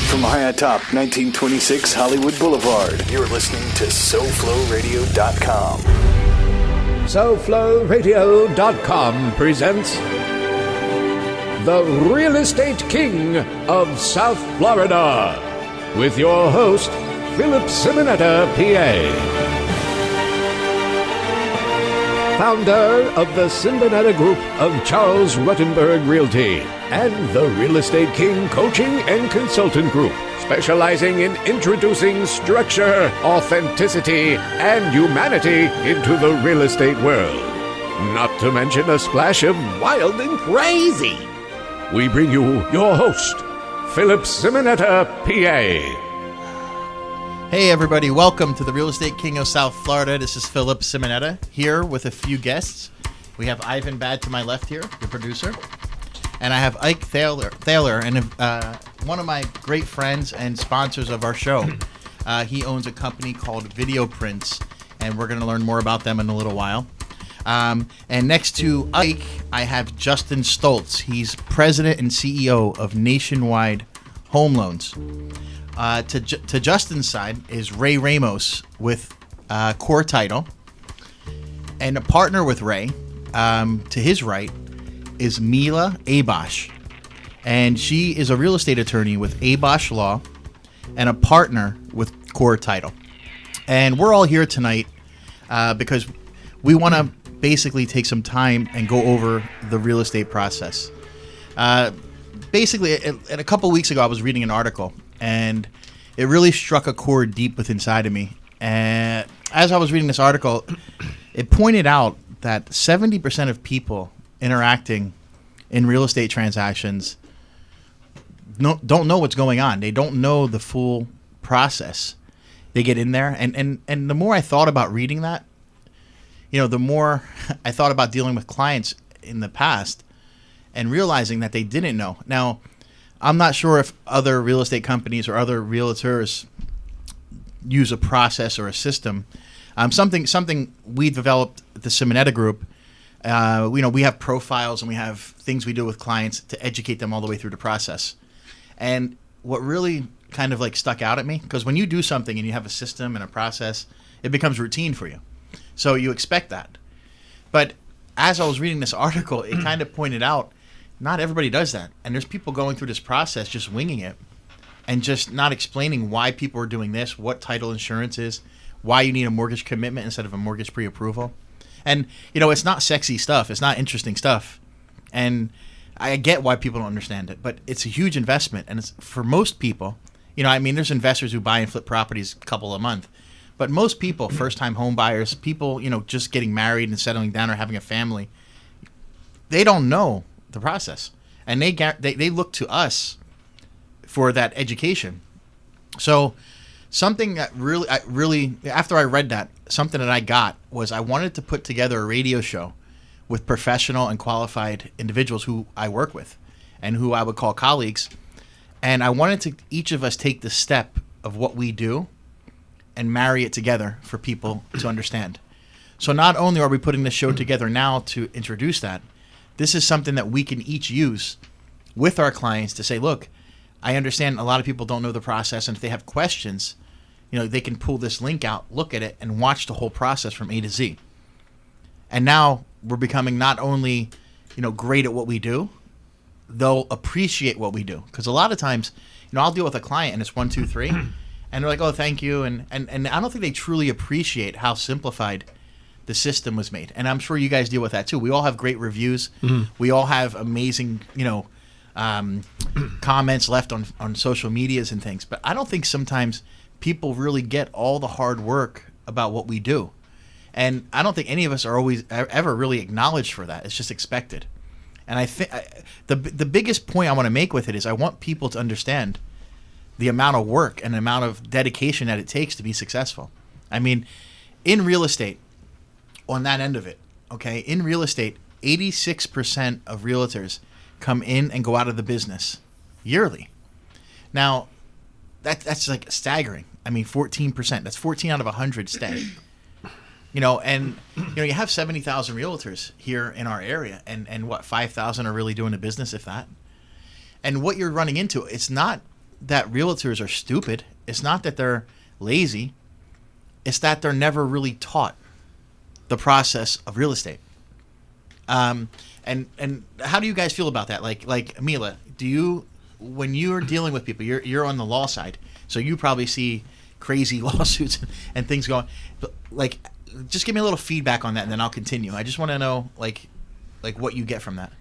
from high atop 1926 Hollywood Boulevard. You're listening to SoFloRadio.com. SoFloRadio.com presents The Real Estate King of South Florida with your host, Philip Simonetta, PA. Founder of the Simonetta Group of Charles Ruttenberg Realty and the Real Estate King Coaching and Consultant Group, specializing in introducing structure, authenticity, and humanity into the real estate world. Not to mention a splash of wild and crazy. We bring you your host, Philip Simonetta, PA. Hey everybody, welcome to the Real Estate King of South Florida. This is Philip Simonetta here with a few guests. We have Ivan Bad to my left here, the producer. And I have Ike Thaler and one of my great friends and sponsors of our show. He owns a company called Video Prints, and we're going to learn more about them in a little while. And next to Ike, I have Justin Stoltz. He's president and CEO of Nationwide Home Loans. To Justin's side is Ray Ramos with Core Title, and a partner with Ray, to his right, is Mila Abosch, and she is a real estate attorney with Abosch Law and a partner with Core Title. And we're all here tonight because we want to basically take some time and go over the real estate process. Basically, a couple weeks ago, I was reading an article, and it really struck a chord deep within inside of me. And as I was reading this article, it pointed out that 70% of people interacting in real estate transactions don't know what's going on. They don't know the full process. They get in there, and the more I thought about reading that, the more I thought about dealing with clients in the past and realizing that they didn't know. Now, I'm not sure if other real estate companies or other realtors use a process or a system. Something we developed at the Simonetta Group. We have profiles and we have things we do with clients to educate them all the way through the process. And what really kind of like stuck out at me, because when you do something and you have a system and a process, it becomes routine for you. So you expect that. But as I was reading this article, it kind of pointed out not everybody does that. And there's people going through this process just winging it and just not explaining why people are doing this, what title insurance is, why you need a mortgage commitment instead of a mortgage pre-approval. And, it's not sexy stuff. It's not interesting stuff. And I get why people don't understand it, but it's a huge investment. And it's for most people, there's investors who buy and flip properties a couple a month. But most people, first-time home buyers, people, just getting married and settling down or having a family, they don't know the process, and they look to us for that education. So something that really after I read that, something that I got was I wanted to put together a radio show with professional and qualified individuals who I work with and who I would call colleagues, and I wanted to each of us take the step of what we do and marry it together for people to understand. So not only are we putting this show together now to introduce that, this is something that we can each use with our clients to say, look, I understand a lot of people don't know the process, and if they have questions, they can pull this link out, look at it, and watch the whole process from A to Z. And now we're becoming not only, great at what we do, they'll appreciate what we do. Because a lot of times, I'll deal with a client and it's 1, 2, 3, and they're like, oh, thank you. And I don't think they truly appreciate how simplified the system was made. And I'm sure you guys deal with that too. We all have great reviews. Mm-hmm. We all have amazing, comments left on social medias and things. But I don't think sometimes people really get all the hard work about what we do. And I don't think any of us are always ever really acknowledged for that. It's just expected. And I think the biggest point I want to make with it is I want people to understand the amount of work and the amount of dedication that it takes to be successful. I mean, in real estate, on that end of it, okay, in real estate, 86% of realtors come in and go out of the business yearly. Now, that's like staggering. I mean, 14%. That's 14 out of 100 stay. You have 70,000 realtors here in our area, and what, 5,000 are really doing the business, if that. And what you're running into, it's not that realtors are stupid. It's not that they're lazy. It's that they're never really taught the process of real estate. And how do you guys feel about that? Like Mila, when you're dealing with people, you're on the law side, so you probably see crazy lawsuits and things going. But like, just give me a little feedback on that, and then I'll continue. I just want to know like what you get from that.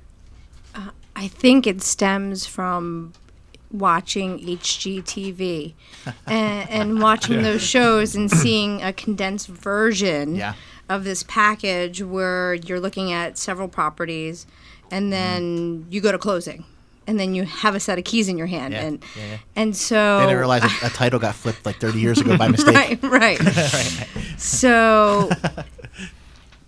I think it stems from watching HGTV and watching those shows and seeing a condensed version of this package where you're looking at several properties and then you go to closing and then you have a set of keys in your hand and so they didn't realize a title got flipped like 30 years ago by mistake. right. So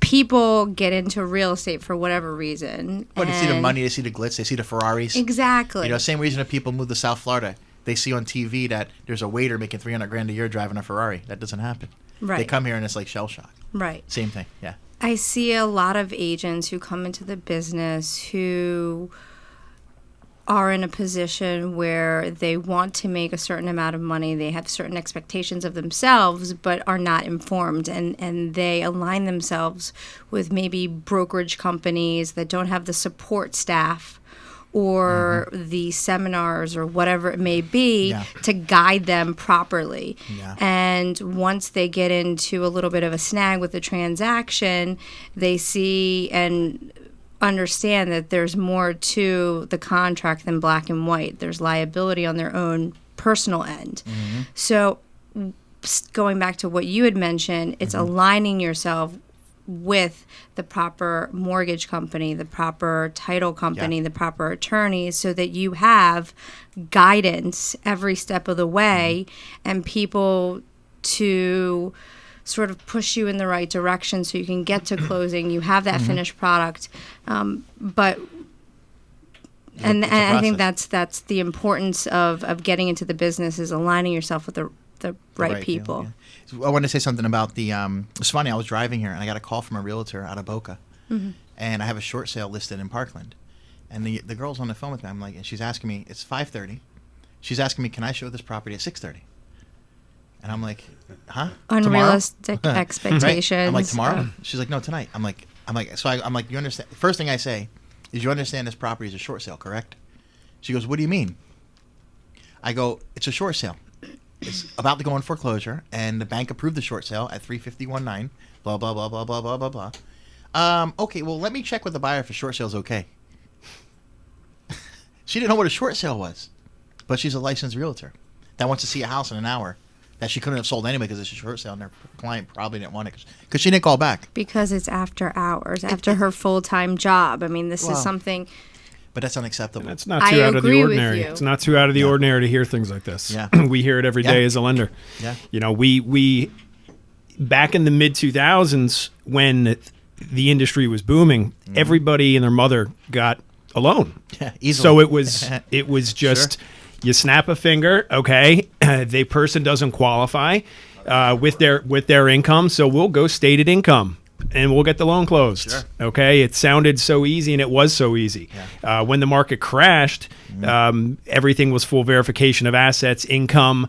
people get into real estate for whatever reason. But they see the money, they see the glitz, they see the Ferraris. Exactly. You know, same reason that people move to South Florida. They see on TV that there's a waiter making $300,000 a year driving a Ferrari. That doesn't happen. Right. They come here and it's like shell shock. Right. Same thing. Yeah. I see a lot of agents who come into the business who are in a position where they want to make a certain amount of money. They have certain expectations of themselves, but are not informed. And they align themselves with maybe brokerage companies that don't have the support staff or the seminars or whatever it may be to guide them properly. Yeah. And once they get into a little bit of a snag with the transaction, they see and understand that there's more to the contract than black and white. There's liability on their own personal end. So going back to what you had mentioned, it's aligning yourself with the proper mortgage company, the proper title company, the proper attorneys, so that you have guidance every step of the way and people to sort of push you in the right direction so you can get to closing. You have that finished product. But I think that's the importance of getting into the business, is aligning yourself with the right people. I wanted to say something about it's funny, I was driving here and I got a call from a realtor out of Boca, and I have a short sale listed in Parkland, and the girl's on the phone with me. I'm like, and she's asking me, it's 5:30. She's asking me, can I show this property at 6:30? And I'm like, huh? Unrealistic expectations. Right? I'm like, tomorrow? She's like, no, tonight. I'm like, you understand? First thing I say is, you understand this property is a short sale, correct? She goes, what do you mean? I go, it's a short sale. It's about to go in foreclosure, and the bank approved the short sale at 351.9. Blah blah blah blah blah blah blah blah. Okay, well, let me check with the buyer if a short sale's okay. She didn't know what a short sale was, but she's a licensed realtor that wants to see a house in an hour that she couldn't have sold anyway because it's a short sale, and her client probably didn't want it because she didn't call back. Because it's after hours, after her full-time job. I mean, this is something. But that's unacceptable. And it's not too out of the ordinary. It's not too out of the ordinary to hear things like this. Yeah. We hear it every day as a lender. Yeah. You know, we back in the mid 2000s when the industry was booming, everybody and their mother got a loan. Yeah, easily. So it was just you snap a finger, okay, the person doesn't qualify with their income, so we'll go stated income. And we'll get the loan closed. Sure. Okay, it sounded so easy, and it was so easy. Yeah. When the market crashed, everything was full verification of assets, income,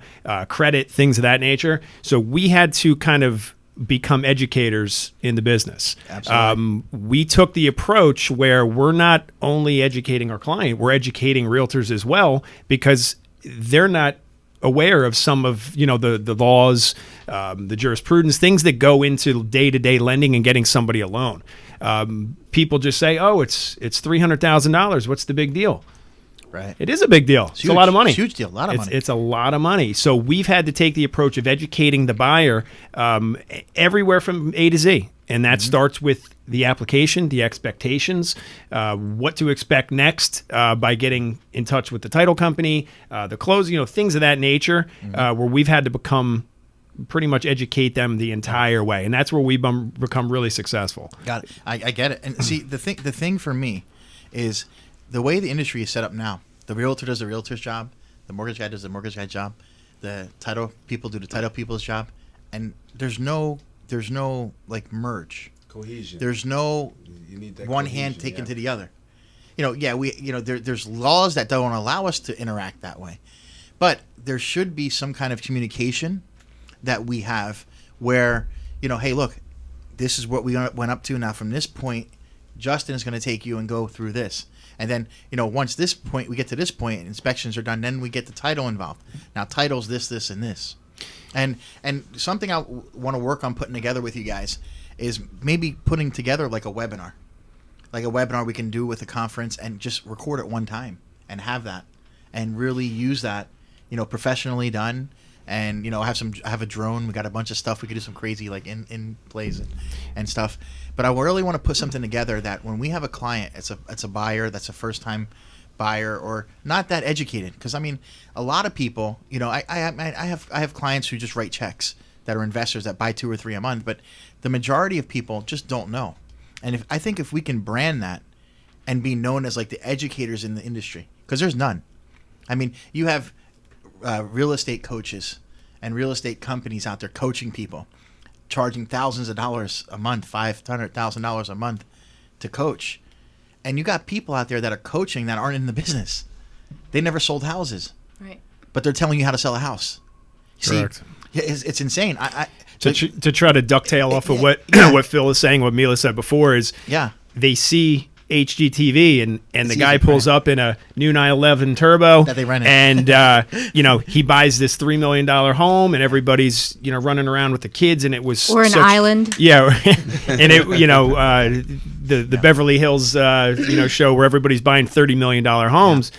credit, things of that nature. So we had to kind of become educators in the business. Absolutely. We took the approach where we're not only educating our client, we're educating realtors as well, because they're not aware of some of the laws, the jurisprudence, things that go into day-to-day lending and getting somebody a loan. People just say, "Oh, it's $300,000. What's the big deal?" Right. It is a big deal. It's a lot of money. It's a huge deal. A lot of money. It's a lot of money. So we've had to take the approach of educating the buyer everywhere from A to Z. And that starts with the application, the expectations, what to expect next by getting in touch with the title company, the close, things of that nature, where we've had to pretty much educate them the entire way. And that's where we've become really successful. Got it. I get it. And see, the thing for me is the way the industry is set up now. The realtor does the realtor's job. The mortgage guy does the mortgage guy's job. The title people do the title people's job. And there's no like merge cohesion. There's no you need that one cohesion, hand taken to the other. There's laws that don't allow us to interact that way, But there should be some kind of communication that we have where, hey, look, this is what we went up to. Now from this point, Justin is going to take you and go through this. And then, once we get to this point, inspections are done, then we get the title involved. Now, title's this, and this. And something I want to work on putting together with you guys is maybe putting together like a webinar. Like a webinar we can do with a conference and just record it one time and have that. And really use that, professionally done. And, have a drone. We got a bunch of stuff. We could do some crazy, like, in plays and stuff. But I really want to put something together that when we have a client, it's a buyer that's a first-time buyer or not that educated. Because, a lot of people, I have clients who just write checks that are investors that buy 2 or 3 a month. But the majority of people just don't know. And I think if we can brand that and be known as, like, the educators in the industry, because there's none. You have real estate coaches and real estate companies out there coaching people, charging thousands of dollars a month, $500,000 a month to coach. And you got people out there that are coaching that aren't in the business. They never sold houses. Right. But they're telling you how to sell a house. Correct. See, it's insane. To try to ducktail off of what Phil is saying, what Mila said before is they see HGTV and the guy pulls up in a new 911 Turbo that they rented, and he buys this $3 million home and everybody's running around with the kids, and it was an island, and it the Beverly Hills show where everybody's buying $30 million homes.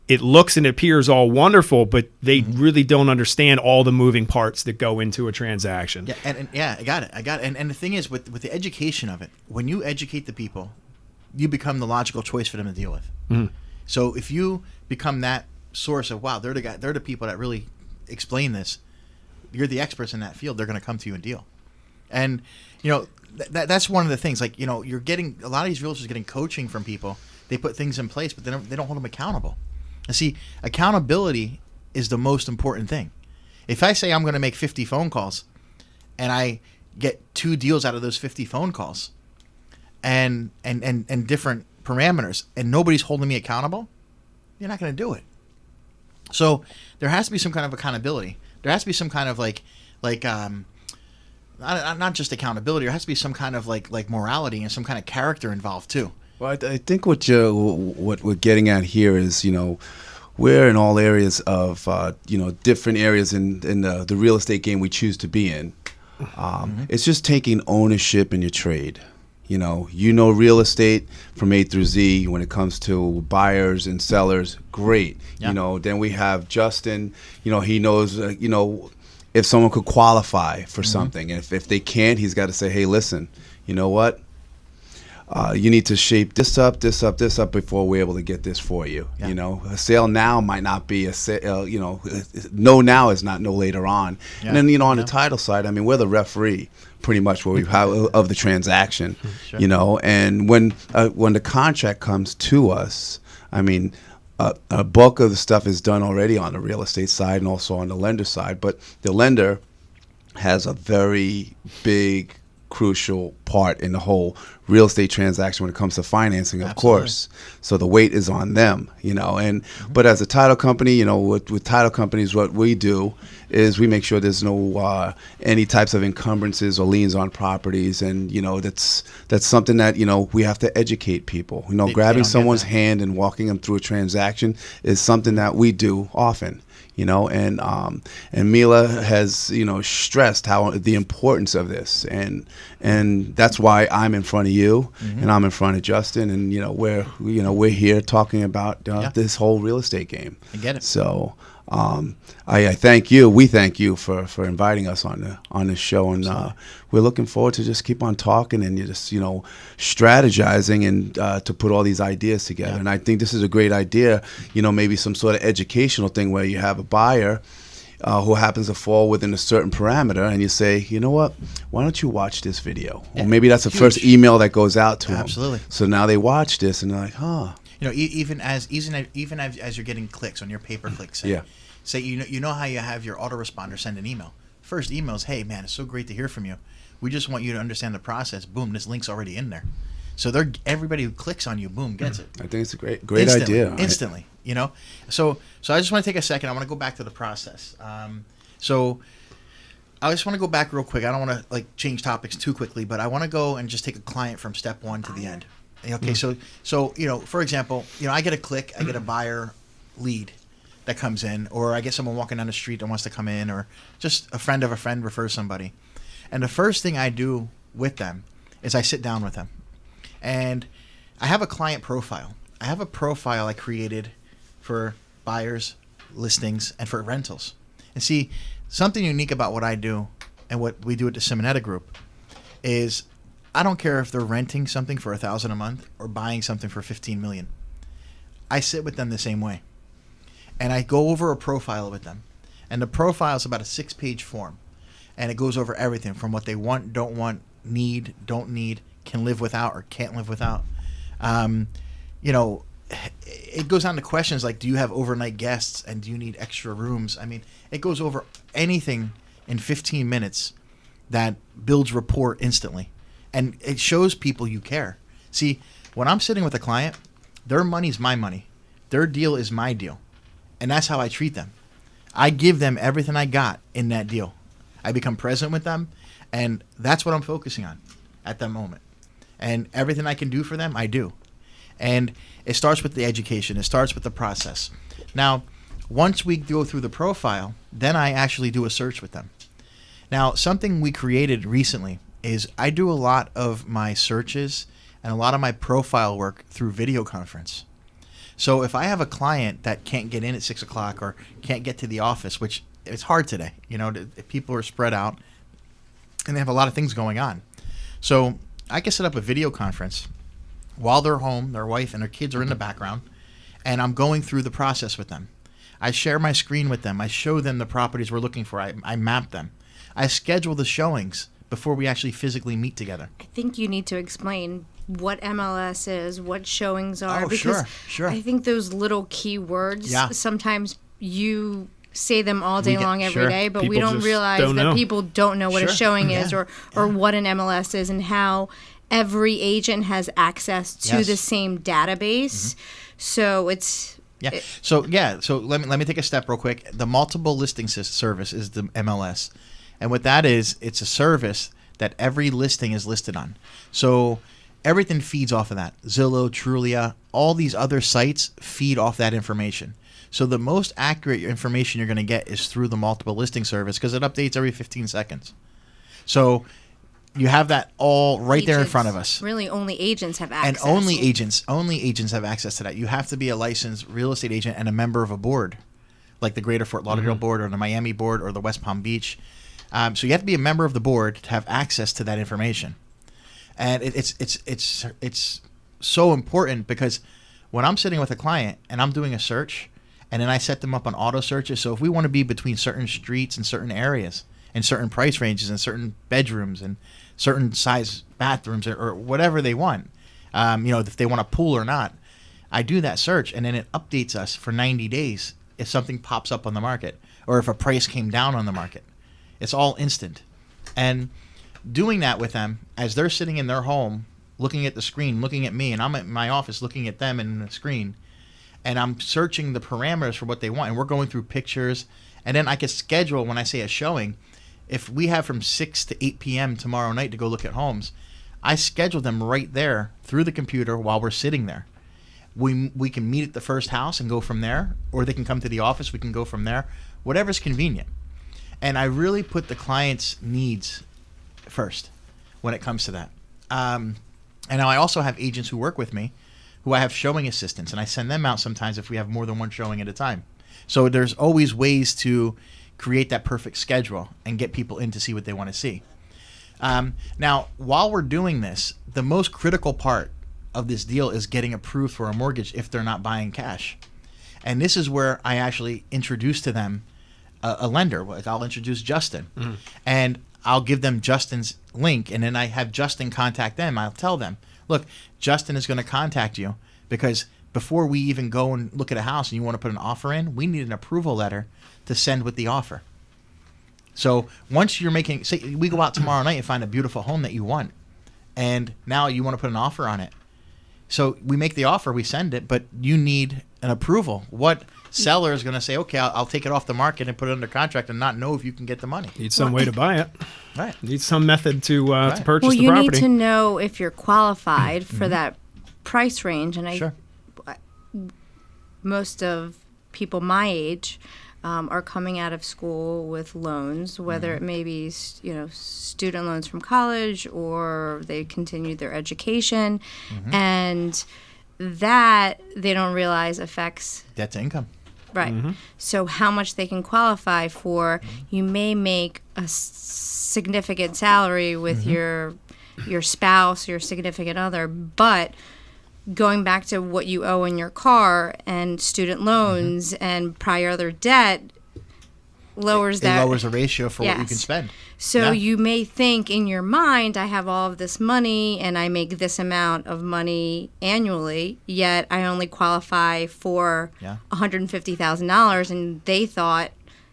It looks and appears all wonderful, but they really don't understand all the moving parts that go into a transaction. I got it. And the thing is, with the education of it, when you educate the people, you become the logical choice for them to deal with. Mm-hmm. So if you become that source of, wow, they're the people that really explain this, you're the experts in that field, they're going to come to you and deal. And that's one of the things. Like, you're getting a lot of these realtors getting coaching from people. They put things in place, but they don't hold them accountable. And see, accountability is the most important thing. If I say I'm going to make 50 phone calls and I get 2 deals out of those 50 phone calls and different parameters and nobody's holding me accountable, you're not going to do it. So there has to be some kind of accountability. There has to be some kind of not just accountability. There has to be some kind of like morality and some kind of character involved too. Well, I think what we're getting at here is, we're in all areas of, different areas in the real estate game we choose to be in. It's just taking ownership in your trade. Real estate from A through Z when it comes to buyers and sellers, great. Yeah. Then we have Justin, he knows, if someone could qualify for something. And if they can't, he's got to say, hey, listen, you know what? You need to shape this up before we're able to get this for you. Yeah. A sale now might not be a sale. No now is not no later on. Yeah. And then on the title side, we're the referee pretty much where we have of the transaction. Sure. And when the contract comes to us, a bulk of the stuff is done already on the real estate side and also on the lender side. But the lender has a very big, crucial part in the whole real estate transaction when it comes to financing, of course. So the weight is on them, but as a title company, with title companies, what we do is we make sure there's no any types of encumbrances or liens on properties, and that's something that we have to educate people. Grabbing someone's hand and walking them through a transaction is something that we do often. And Mila has stressed how the importance of this, and that's why I'm in front of you, and I'm in front of Justin, and we're here talking about this whole real estate game. I get it. So I thank you. We thank you for inviting us on this show, and we're looking forward to just keep on talking and just strategizing and to put all these ideas together. And I think this is a great idea. Maybe some sort of educational thing where you have a buyer who happens to fall within a certain parameter, and you say, you know what, why don't you watch this video? Or maybe that's the first email that goes out to them. Absolutely. So now they watch this and they're like, huh. Even as you're getting clicks on your pay-per-click site. Say you know how you have your autoresponder send an email. First email is, hey man, it's so great to hear from you. We just want you to understand the process. Boom, this link's already in there. So everybody who clicks on you, boom, gets it. I think it's a great idea. Instantly. you know? So I just want to take a second. I want to go back to the process. So I just want to go back real quick. I don't want to like change topics too quickly, but I want to go and just take a client from step one to the end. Okay, so you know, for example, you know, I get a click, I get a buyer lead that comes in, or I get someone walking down the street that wants to come in, or just a friend of a friend refers somebody. And the first thing I do with them is I sit down with them. And I have a client profile. I have a profile I created for buyers, listings, and for rentals. And see, something unique about what I do and what we do at the Simonetta Group is I don't care if they're renting something for $1,000 a month or buying something for $15 million. I sit with them the same way. And I go over a profile with them. And the profile is about a 6-page form. And it goes over everything from what they want, need, don't need, can live without, or can't live without. You know, it goes down to questions like, do you have overnight guests and do you need extra rooms? I mean, it goes over anything in 15 minutes that builds rapport instantly. And it shows people you care. See, when I'm sitting with a client, their money's my money. Their deal is my deal. And that's how I treat them. I give them everything I got in that deal. I become present with them, and that's what I'm focusing on at that moment. And everything I can do for them, I do. And it starts with the education. It starts with the process. Now, once we go through the profile, then I actually do a search with them. Now, something we created recently is I do a lot of my searches and a lot of my profile work through video conference. So if I have a client that can't get in at 6 o'clock or can't get to the office, which it's hard today, you know, people are spread out and they have a lot of things going on. So I can set up a video conference while they're home, their wife and their kids are in the background, and I'm going through the process with them. I share my screen with them. I show them the properties we're looking for. I map them. I schedule the showings before we actually physically meet together. I think you need to explain what MLS is, what showings are. Oh, because sure. I think those little key words, sometimes you say them all day long every day, but people we don't realize that people don't know what a showing is or what an MLS is and how every agent has access to the same database. So it's... So let me take a step real quick. The multiple listing service is the MLS. And what that is, it's a service that every listing is listed on. So everything feeds off of that. Zillow, Trulia, all these other sites feed off that information. So the most accurate information you're going to get is through the multiple listing service because it updates every 15 seconds. So you have that all right there in front of us. Really, only agents have access. And only agents have access to that. You have to be a licensed real estate agent and a member of a board, like the Greater Fort Lauderdale board or the Miami board or the West Palm Beach. So you have to be a member of the board to have access to that information. And it's so important because when I'm sitting with a client and I'm doing a search and then I set them up on auto searches. So if we want to be between certain streets and certain areas and certain price ranges and certain bedrooms and certain size bathrooms or whatever they want, you know, if they want a pool or not, I do that search and then it updates us for 90 days if something pops up on the market or if a price came down on the market. It's all instant. And doing that with them as they're sitting in their home, looking at the screen, looking at me, and I'm at my office looking at them in the screen, and I'm searching the parameters for what they want, and we're going through pictures, and then I can schedule, when I say a showing, if we have from 6 to 8 p.m. tomorrow night to go look at homes, I schedule them right there through the computer while we're sitting there. We can meet at the first house and go from there, or they can come to the office, we can go from there, whatever's convenient. And I really put the client's needs first when it comes to that. And now I also have agents who work with me who I have showing assistants, and I send them out sometimes if we have more than one showing at a time. So there's always ways to create that perfect schedule and get people in to see what they want to see. Now, while we're doing this, the most critical part of this deal is getting approved for a mortgage if they're not buying cash. And this is where I actually introduce to them a lender. Like I'll introduce Justin, and I'll give them Justin's link, and then I have Justin contact them. I'll tell them, look, Justin is going to contact you because before we even go and look at a house and you want to put an offer in, we need an approval letter to send with the offer. So once you're making, say we go out tomorrow night and find a beautiful home that you want, and now you want to put an offer on it. So we make the offer, we send it, but you need an approval. What seller is going to say, okay, I'll take it off the market and put it under contract and not know if you can get the money? Need some way to buy it. Right. Need some method to purchase well, the property. you need to know if you're qualified for that price range. And most of people my age are coming out of school with loans, whether it may be student loans from college or they continued their education, and that they don't realize affects debt to income. Right. So how much they can qualify for, you may make a significant salary with your spouse, your significant other, but going back to what you owe in your car and student loans and prior other debt lowers that. It lowers the ratio for what you can spend. So you may think in your mind, I have all of this money and I make this amount of money annually, yet I only qualify for $150,000, and they thought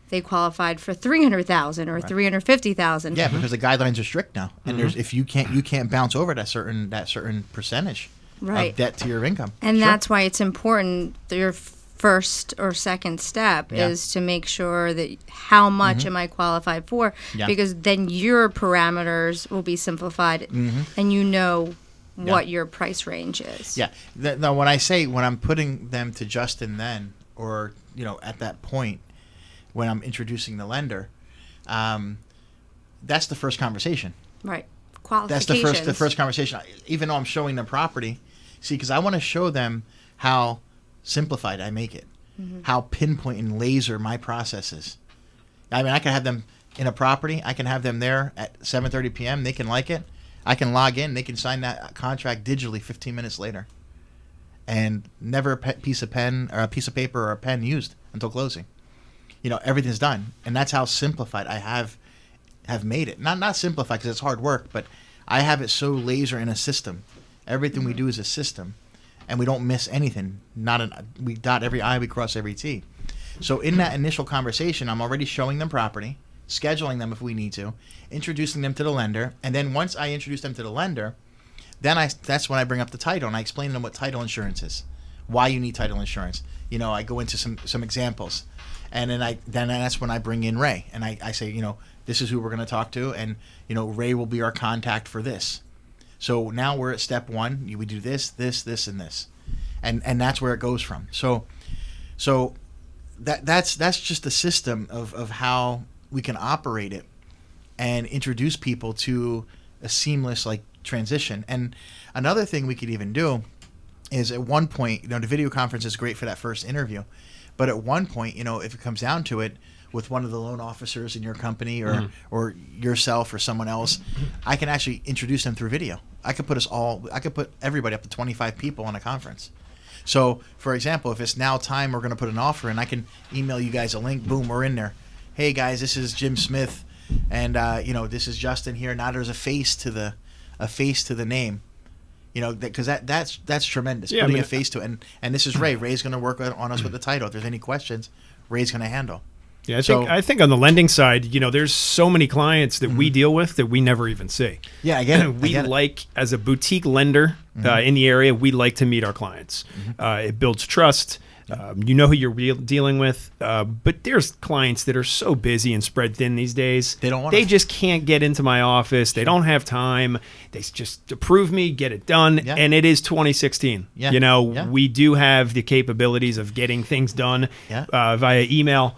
they qualified for $300,000 or $350,000. Yeah, because the guidelines are strict now, and there's if you can't bounce over that certain percentage of debt to your income. And that's why it's important. Your first or second step is to make sure that how much am I qualified for, because then your parameters will be simplified and you know what your price range is. Yeah. Now, when I'm putting them to Justin then, or at that point when I'm introducing the lender, that's the first conversation. Right. Qualifications. That's the first conversation. Even though I'm showing them property, because I want to show them how simplified I make it, how pinpoint and laser my process is. I mean, I can have them in a property. I can have them there at 7:30 p.m. They can like it. I can log in. They can sign that contract digitally 15 minutes later, and never a piece of pen or a piece of paper or a pen used until closing. Everything's done, and that's how simplified I have made it. Not simplified because it's hard work, but I have it so laser in a system. Everything we do is a system. And we don't miss anything. We dot every I, we cross every T. So in that initial conversation, I'm already showing them property, scheduling them if we need to, introducing them to the lender, and then once I introduce them to the lender, that's when I bring up the title and I explain to them what title insurance is, why you need title insurance. I go into some examples, and then that's when I bring in Ray and I say, this is who we're going to talk to, and Ray will be our contact for this. So now we're at step one. We do this, and this, and that's where it goes from. So that's just the system of how we can operate it and introduce people to a seamless transition. And another thing we could even do is at one point, the video conference is great for that first interview, but at one point, if it comes down to it, with one of the loan officers in your company or yourself or someone else, I can actually introduce them through video. I could put everybody up to 25 people on a conference. So, for example, if it's now time we're going to put an offer in, I can email you guys a link. Boom, we're in there. Hey guys, this is Jim Smith, and this is Justin here. Now there's a face to the name. Because that's tremendous. Yeah, putting a face to it, and this is Ray. Ray's going to work on us with the title. If there's any questions, Ray's going to handle. Yeah, I think on the lending side, there's so many clients that we deal with that we never even see. Yeah, I get it. As a boutique lender in the area, we like to meet our clients. It builds trust. You know who you're dealing with. But there's clients that are so busy and spread thin these days. They just can't get into my office. They don't have time. They just approve me, get it done. Yeah. And it is 2016. Yeah. We do have the capabilities of getting things done via email.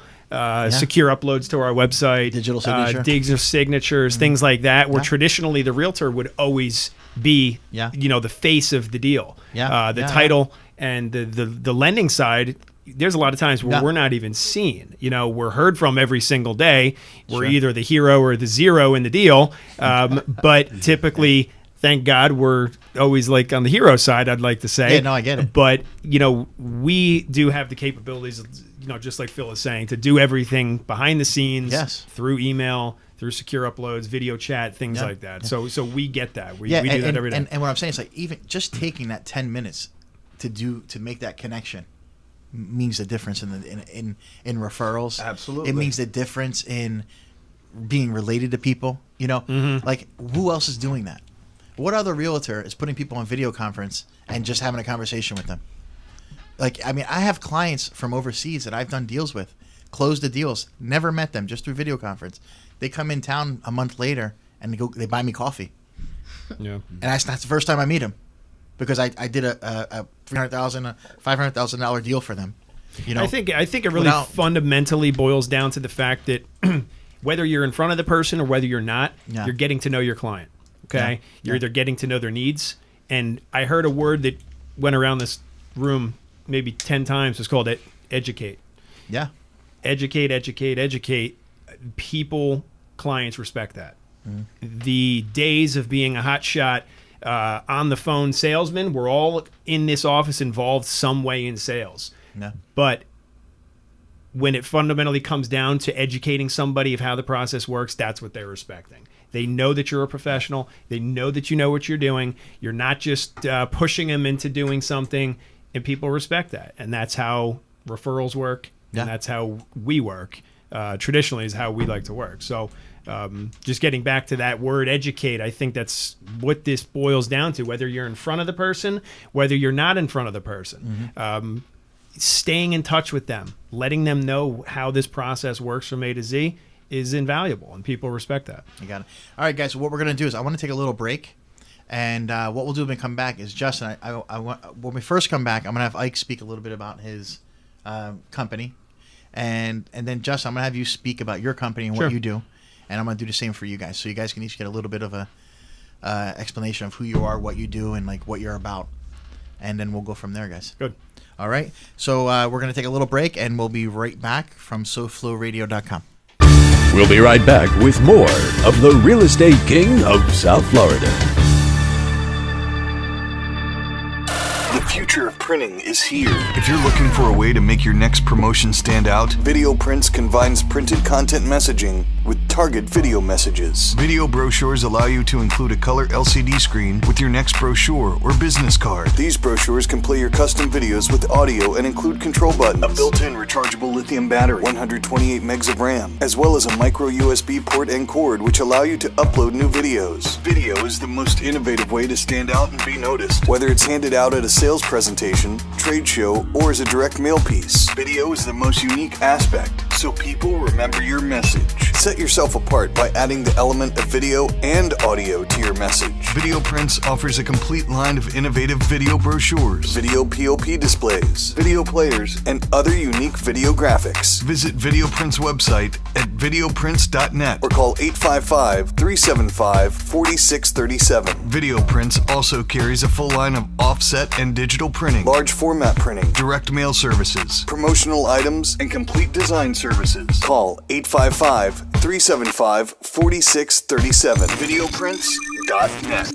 Secure uploads to our website, digital signature, digital signatures, things like that. Where traditionally the realtor would always be, the face of the deal, title and the lending side. There's a lot of times where we're not even seen. We're heard from every single day. We're either the hero or the zero in the deal, but typically. Thank God we're always on the hero side, I'd like to say. Yeah, no, I get it. But, we do have the capabilities, just like Phil is saying, to do everything behind the scenes through email, through secure uploads, video chat, things like that. So we get that. We do that every day. And what I'm saying is even just taking that 10 minutes to make that connection means the difference in referrals. Absolutely. It means the difference in being related to people. Who else is doing that? What other realtor is putting people on video conference and just having a conversation with them? Like, I mean, I have clients from overseas that I've done deals with, closed the deals, never met them, just through video conference. They come in town a month later and they buy me coffee. Yeah. And that's the first time I meet them, because I did a $300,000, $500,000 deal for them. You know, I think it really fundamentally boils down to the fact that whether you're in front of the person or whether you're not, you're getting to know your client. Okay, you're either getting to know their needs, and I heard a word that went around this room maybe 10 times. It's called educate. Yeah, educate. People, clients respect that. The days of being a hotshot on the phone salesman, we're all in this office involved some way in sales. Yeah. But when it fundamentally comes down to educating somebody of how the process works, that's what they're respecting. They know that you're a professional. They know that you know what you're doing. You're not just pushing them into doing something, and people respect that. And that's how referrals work, and that's how we work. Traditionally is how we like to work. So just getting back to that word educate, I think that's what this boils down to, whether you're in front of the person, whether you're not in front of the person. Staying in touch with them, letting them know how this process works from A to Z is invaluable, and people respect that. You got it. All right, guys, so what we're going to do is I want to take a little break, and what we'll do when we come back is Justin, when we first come back, I'm going to have Ike speak a little bit about his company, and then Justin, I'm going to have you speak about your company and what you do, and I'm going to do the same for you guys, so you guys can each get a little bit of a explanation of who you are, what you do, and like what you're about, and then we'll go from there, guys. Good. All right, so we're going to take a little break, and we'll be right back from SoFlowRadio.com. We'll be right back with more of the Real Estate King of South Florida. The future of printing is here. If you're looking for a way to make your next promotion stand out, Video Prints combines printed content messaging with target video messages. Video brochures allow you to include a color LCD screen with your next brochure or business card. These brochures can play your custom videos with audio and include control buttons, a built-in rechargeable lithium battery, 128 megs of RAM, as well as a micro USB port and cord which allow you to upload new videos. Video is the most innovative way to stand out and be noticed. Whether it's handed out at a sales presentation, trade show, or as a direct mail piece, video is the most unique aspect, so people remember your message. Set yourself apart by adding the element of video and audio to your message. Video Prints offers a complete line of innovative video brochures, video POP displays, video players, and other unique video graphics. Visit Video Prints website at videoprints.net or call 855-375-4637. Video Prints also carries a full line of offset and digital printing, large format printing, direct mail services, promotional items, and complete design services. Call 855-375-4637. Videoprints.net.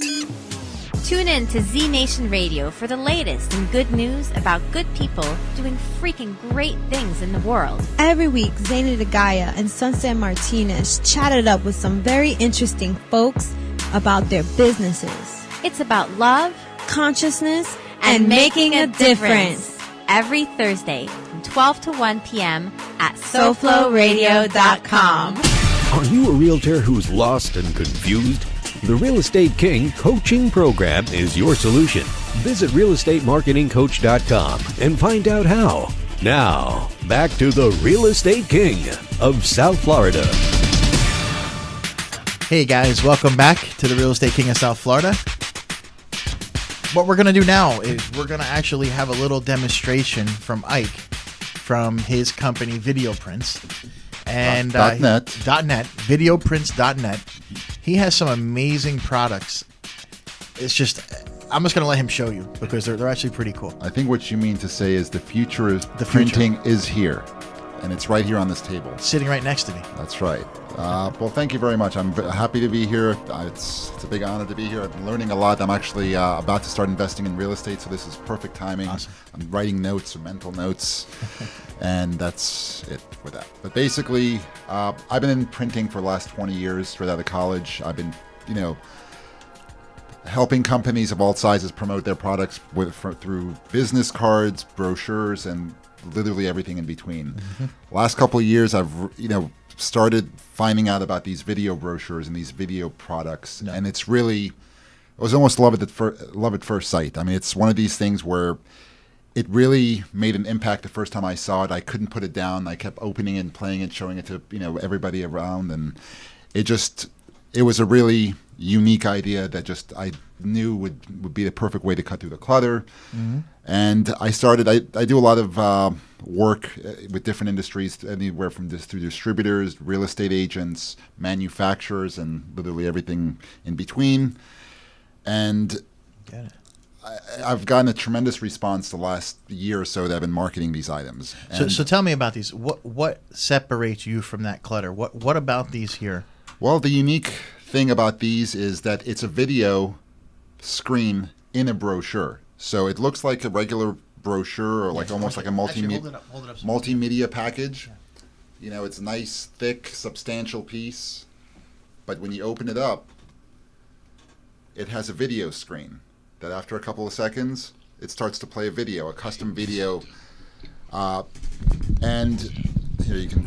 Tune in to Z Nation Radio for the latest and good news about good people doing freaking great things in the world. Every week, Zaina DeGaia and Sunset Martinez chatted up with some very interesting folks about their businesses. It's about love, consciousness, and making a difference. Every Thursday from 12 to 1 p.m. at SoFlowRadio.com. Are you a realtor who's lost and confused? The Real Estate King coaching program is your solution. Visit realestatemarketingcoach.com and find out how. Now, back to the Real Estate King of South Florida. Hey guys, welcome back to the Real Estate King of South Florida. What we're going to do now is we're going to actually have a little demonstration from Ike from his company Video Prints. And .net. Videoprints.net. He has some amazing products. It's just, I'm just going to let him show you because they're actually pretty cool. I think what you mean to say is the future of printing is here. And it's right here on this table. Sitting right next to me. That's right. Well, thank you very much. I'm happy to be here. It's a big honor to be here. I've been learning a lot. I'm actually about to start investing in real estate, so this is perfect timing. Awesome. I'm writing notes or mental notes, and that's it for that. But basically, I've been in printing for the last 20 years, straight out of college. I've been, helping companies of all sizes promote their products through business cards, brochures, and literally everything in between. Mm-hmm. Last couple of years, I've, started finding out about these video brochures and these video products, and it's really, it was almost love at first sight. I mean, it's one of these things where it really made an impact the first time I saw it. I couldn't put it down. I kept opening it and playing it, showing it to everybody around, and it was a really unique idea that just I knew would be the perfect way to cut through the clutter. Mm-hmm. And I started. I do a lot of work with different industries, anywhere from through distributors, real estate agents, manufacturers, and literally everything in between. And I've gotten a tremendous response the last year or so that I've been marketing these items. So tell me about these. What separates you from that clutter? What about these here? Well, the unique thing about these is that it's a video screen in a brochure. So it looks like a regular brochure, or like almost like a multimedia package. Yeah. It's a nice, thick, substantial piece. But when you open it up, it has a video screen that after a couple of seconds, it starts to play a video, a custom video. And here you can,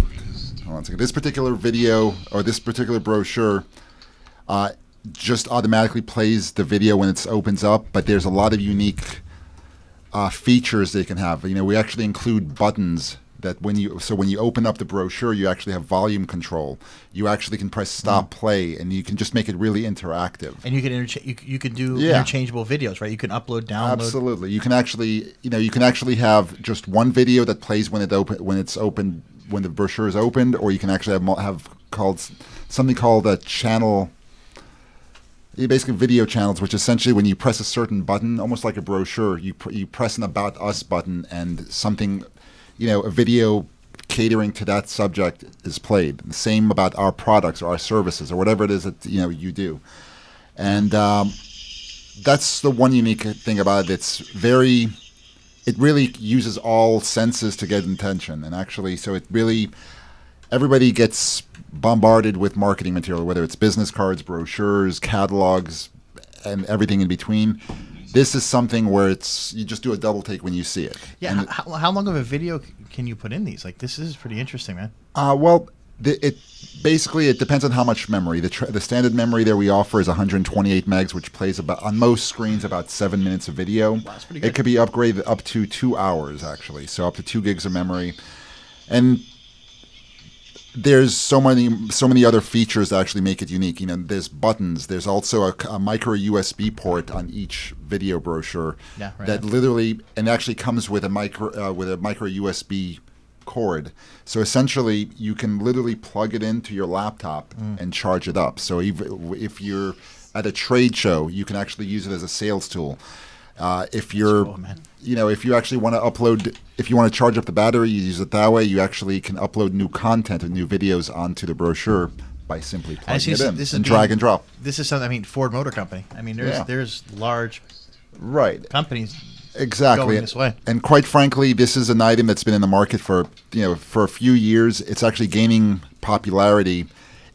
hold on a second. This particular video, or this particular brochure, just automatically plays the video when it opens up, but there's a lot of unique features they can have. We actually include buttons that when you open up the brochure, you actually have volume control. You actually can press stop play, and you can just make it really interactive. And you can you can do interchangeable videos, right? You can upload, download. Absolutely. You can actually have just one video that plays when the brochure is opened, or you can actually have something called a channel. Basically video channels, which essentially when you press a certain button, almost like a brochure, you press an About Us button, and something, a video catering to that subject is played. The same about our products or our services or whatever it is that you do. And that's the one unique thing about it. It really uses all senses to get attention. And actually, so everybody gets bombarded with marketing material, whether it's business cards, brochures, catalogs, and everything in between. This is something where you just do a double take when you see it. Yeah. How long of a video can you put in these? Like, this is pretty interesting, man. Well, it depends on how much memory. The standard memory there we offer is 128 megs, which plays on most screens about 7 minutes of video. Wow, that's pretty good. It could be upgraded up to 2 hours, actually, so up to 2 gigs of memory. And there's so many other features that actually make it unique. There's buttons. There's also a micro USB port on each video brochure that literally and actually comes with a micro USB cord. So essentially, you can literally plug it into your laptop and charge it up. So if you're at a trade show, you can actually use it as a sales tool. If you actually want to upload, if you want to charge up the battery, you use it that way. You actually can upload new content and new videos onto the brochure by simply plugging it in and drag and drop. This is something. Ford Motor Company. There's large companies going this way. And quite frankly, this is an item that's been in the market for a few years. It's actually gaining popularity.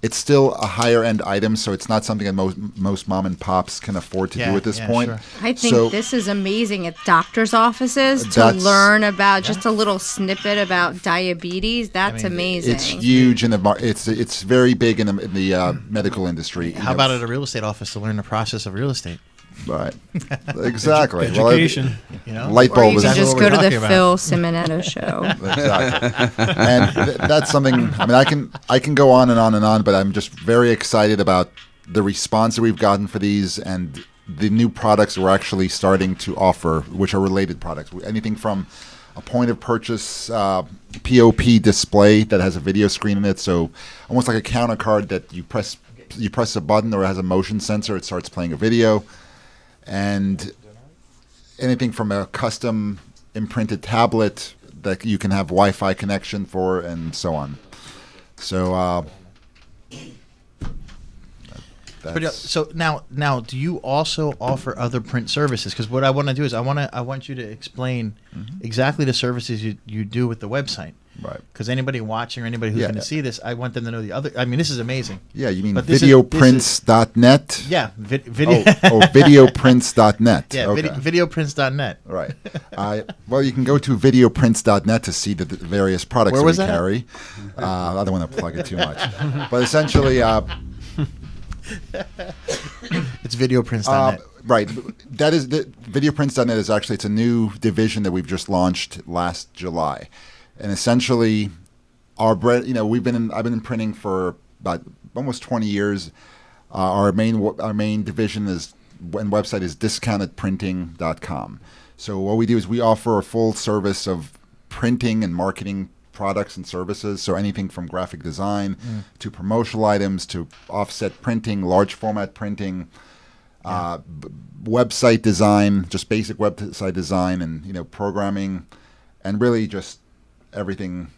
It's still a higher end item, so it's not something that most mom and pops can afford to do at this point. Sure. I think this is amazing at doctors' offices to learn about just a little snippet about diabetes. That's amazing. It's huge in the it's very big in the medical industry. How about at a real estate office to learn the process of real estate? Right. Exactly. Education. Light bulb is just go to the Phil Simonetta show. Exactly. And that's something. I can go on and on and on, but I'm just very excited about the response that we've gotten for these and the new products we're actually starting to offer, which are related products. Anything from a point of purchase POP display that has a video screen in it, so almost like a counter card that you press a button or it has a motion sensor, it starts playing a video. And anything from a custom imprinted tablet that you can have Wi-Fi connection for, and so on. So, so now, do you also offer other print services? Because what I want to do is I want you to explain exactly the services you do with the website. Right. Because anybody watching or anybody who's going to see this, I want them to know the other. This is amazing. Yeah, you mean videoprints.net? Yeah, videoprints.net. Yeah, okay. Videoprints.net. Right. Well, you can go to videoprints.net to see the various products we carry. I don't want to plug it too much. But essentially... it's videoprints.net. Right. That is the videoprints.net is actually, it's a new division that we've just launched last July. And essentially I've been in printing for about almost 20 years. Our main division and website is discountedprinting.com. So what we do is we offer a full service of printing and marketing products and services. So anything from graphic design to promotional items to offset printing, large format printing, website design, just basic website design, and programming, and really just everything.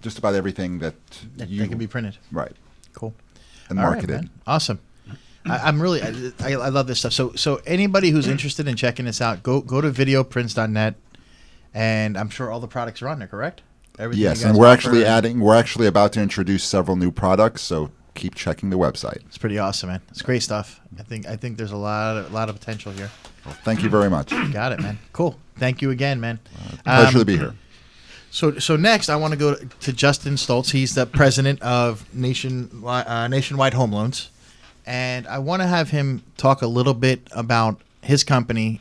Just about everything that can be printed. Right. Cool. And marketed. Awesome. I love this stuff. So anybody who's interested in checking this out, go to videoprints.net, and I'm sure all the products are on there, correct? Everything. Yes, and we're actually about to introduce several new products, so keep checking the website. It's pretty awesome, man. It's great stuff. I think there's a lot of potential here. Well, thank you very much. Got it, man. Cool. Thank you again, man. Pleasure to be here. So next, I want to go to Justin Stoltz. He's the president of Nationwide Home Loans, and I want to have him talk a little bit about his company,